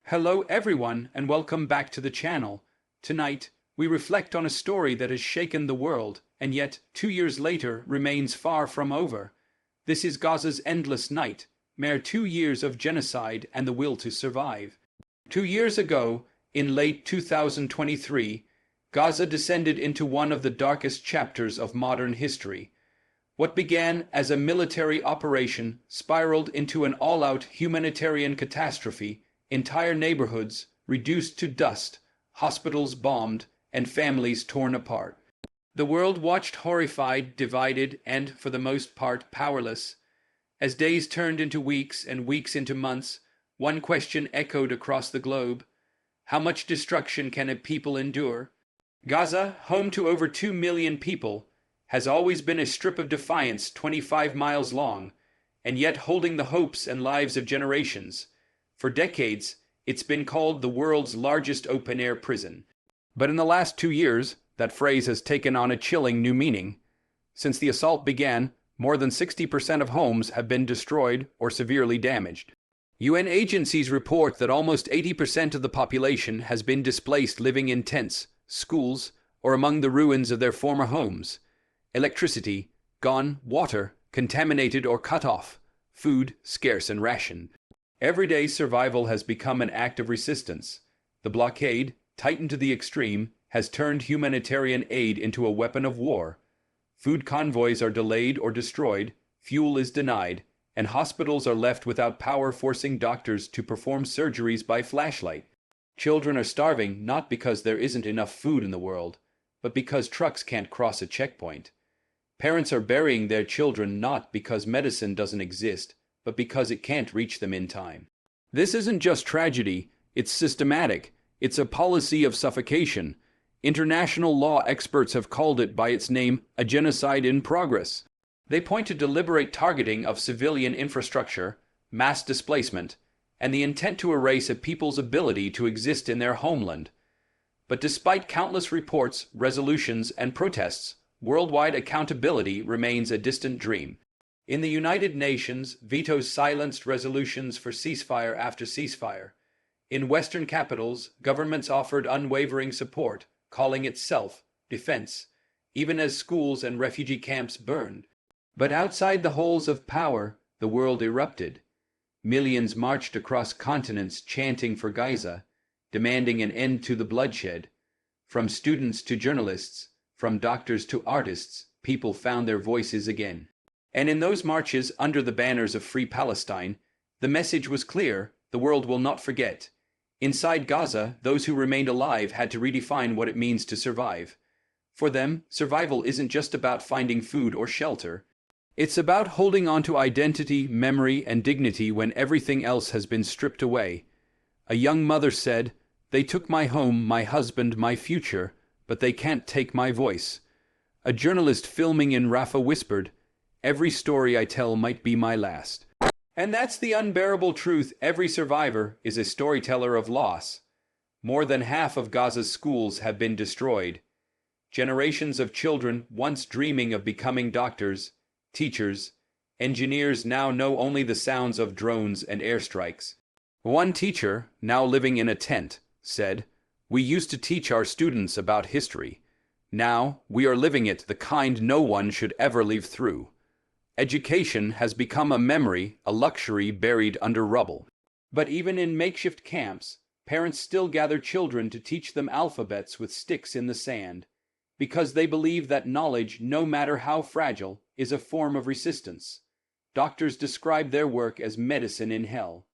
Hello everyone and welcome back to the channel. Tonight, we reflect on a story that has shaken the world and yet 2 years later remains far from over. This is Gaza's endless night, mere 2 years of genocide and the will to survive. 2 years ago, in late 2023, Gaza descended into one of the darkest chapters of modern history. What began as a military operation spiraled into an all-out humanitarian catastrophe. Entire neighborhoods reduced to dust, hospitals bombed, and families torn apart. The world watched horrified, divided, and, for the most part, powerless. As days turned into weeks and weeks into months, one question echoed across the globe. How much destruction can a people endure? Gaza, home to over 2 million people, has always been a strip of defiance 25 miles long, and yet holding the hopes and lives of generations. For decades, it's been called the world's largest open-air prison. But in the last 2 years, that phrase has taken on a chilling new meaning. Since the assault began, more than 60% of homes have been destroyed or severely damaged. UN agencies report that almost 80% of the population has been displaced, living in tents, schools, or among the ruins of their former homes. Electricity gone, water contaminated or cut off, food scarce and rationed. Everyday survival has become an act of resistance. The blockade, tightened to the extreme, has turned humanitarian aid into a weapon of war. Food convoys are delayed or destroyed, fuel is denied, and hospitals are left without power, forcing doctors to perform surgeries by flashlight. Children are starving not because there isn't enough food in the world, but because trucks can't cross a checkpoint. Parents are burying their children not because medicine doesn't exist, but because it can't reach them in time. This isn't just tragedy, it's systematic. It's a policy of suffocation. International law experts have called it by its name, a genocide in progress. They point to deliberate targeting of civilian infrastructure, mass displacement, and the intent to erase a people's ability to exist in their homeland. But despite countless reports, resolutions, and protests, worldwide accountability remains a distant dream. In the United Nations, vetoes silenced resolutions for ceasefire after ceasefire. In Western capitals, governments offered unwavering support, calling it self-defense, even as schools and refugee camps burned. But outside the halls of power, the world erupted. Millions marched across continents chanting for Gaza, demanding an end to the bloodshed. From students to journalists, from doctors to artists, people found their voices again. And in those marches under the banners of Free Palestine, the message was clear: the world will not forget. Inside Gaza, those who remained alive had to redefine what it means to survive. For them, survival isn't just about finding food or shelter. It's about holding on to identity, memory, and dignity when everything else has been stripped away. A young mother said, "They took my home, my husband, my future, but they can't take my voice." A journalist filming in Rafah whispered, "Every story I tell might be my last." And that's the unbearable truth. Every survivor is a storyteller of loss. More than half of Gaza's schools have been destroyed. Generations of children, once dreaming of becoming doctors, teachers, engineers, now know only the sounds of drones and airstrikes. One teacher, now living in a tent, said, "We used to teach our students about history. Now we are living it, the kind no one should ever live through." Education has become a memory, a luxury buried under rubble. But even in makeshift camps, parents still gather children to teach them alphabets with sticks in the sand, because they believe that knowledge, no matter how fragile, is a form of resistance. Doctors describe their work as medicine in hell.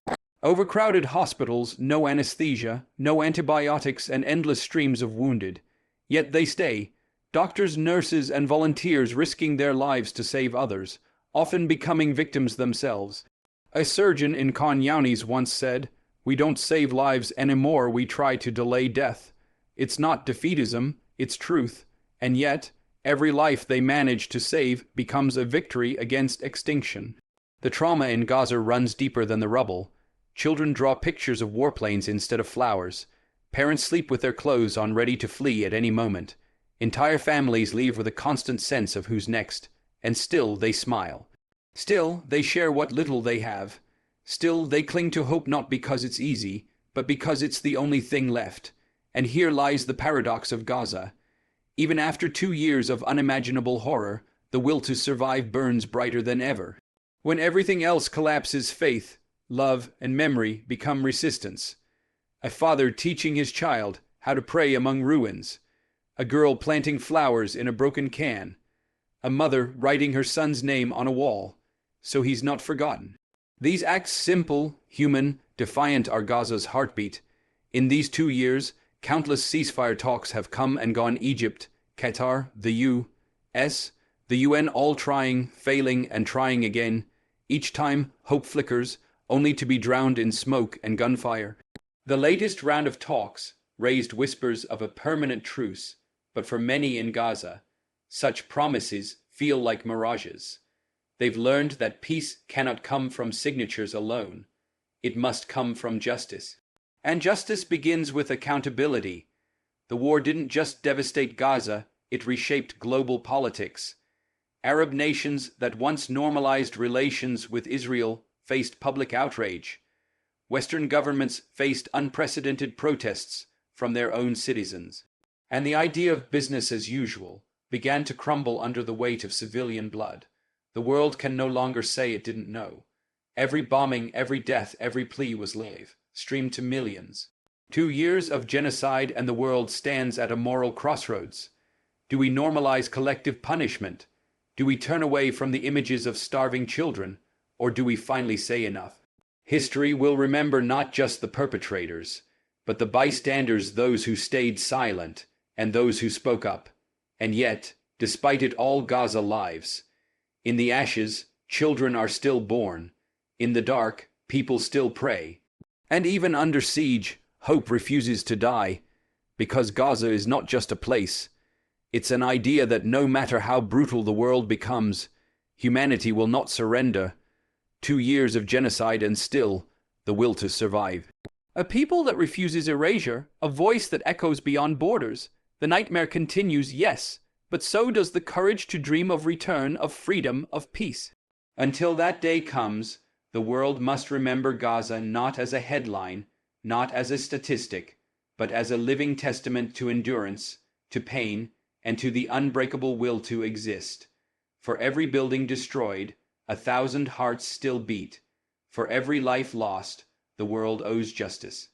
Overcrowded hospitals, no anesthesia, no antibiotics, and endless streams of wounded. Yet they stay. Doctors, nurses, and volunteers risking their lives to save others, often becoming victims themselves. A surgeon in Khan Younis once said, "We don't save lives anymore, we try to delay death." It's not defeatism, it's truth. And yet, every life they manage to save becomes a victory against extinction. The trauma in Gaza runs deeper than the rubble. Children draw pictures of warplanes instead of flowers. Parents sleep with their clothes on, ready to flee at any moment. Entire families leave with a constant sense of who's next. And still they smile. Still they share what little they have. Still they cling to hope, not because it's easy, but because it's the only thing left. And here lies the paradox of Gaza. Even after 2 years of unimaginable horror, the will to survive burns brighter than ever. When everything else collapses, faith, love, and memory become resistance. A father teaching his child how to pray among ruins. A girl planting flowers in a broken can. A mother writing her son's name on a wall, so he's not forgotten. These acts, simple, human, defiant, are Gaza's heartbeat. In these 2 years, countless ceasefire talks have come and gone. Egypt, Qatar, the U.S., the UN, all trying, failing, and trying again. Each time, hope flickers, only to be drowned in smoke and gunfire. The latest round of talks raised whispers of a permanent truce, but for many in Gaza, such promises feel like mirages. They've learned that peace cannot come from signatures alone. It must come from justice. And justice begins with accountability. The war didn't just devastate Gaza, it reshaped global politics. Arab nations that once normalized relations with Israel faced public outrage. Western governments faced unprecedented protests from their own citizens. And the idea of business as usual began to crumble under the weight of civilian blood. The world can no longer say it didn't know. Every bombing, every death, every plea was live, streamed to millions. 2 years of genocide, and the world stands at a moral crossroads. Do we normalize collective punishment? Do we turn away from the images of starving children? Or do we finally say enough? History will remember not just the perpetrators, but the bystanders, those who stayed silent, and those who spoke up. And yet, despite it all, Gaza lives. In the ashes, children are still born. In the dark, people still pray. And even under siege, hope refuses to die, because Gaza is not just a place. It's an idea that no matter how brutal the world becomes, humanity will not surrender. 2 years of genocide and still the will to survive. A people that refuses erasure, a voice that echoes beyond borders. The nightmare continues, yes, but so does the courage to dream of return, of freedom, of peace. Until that day comes, the world must remember Gaza not as a headline, not as a statistic, but as a living testament to endurance, to pain, and to the unbreakable will to exist. For every building destroyed, 1,000 hearts still beat. For every life lost, the world owes justice.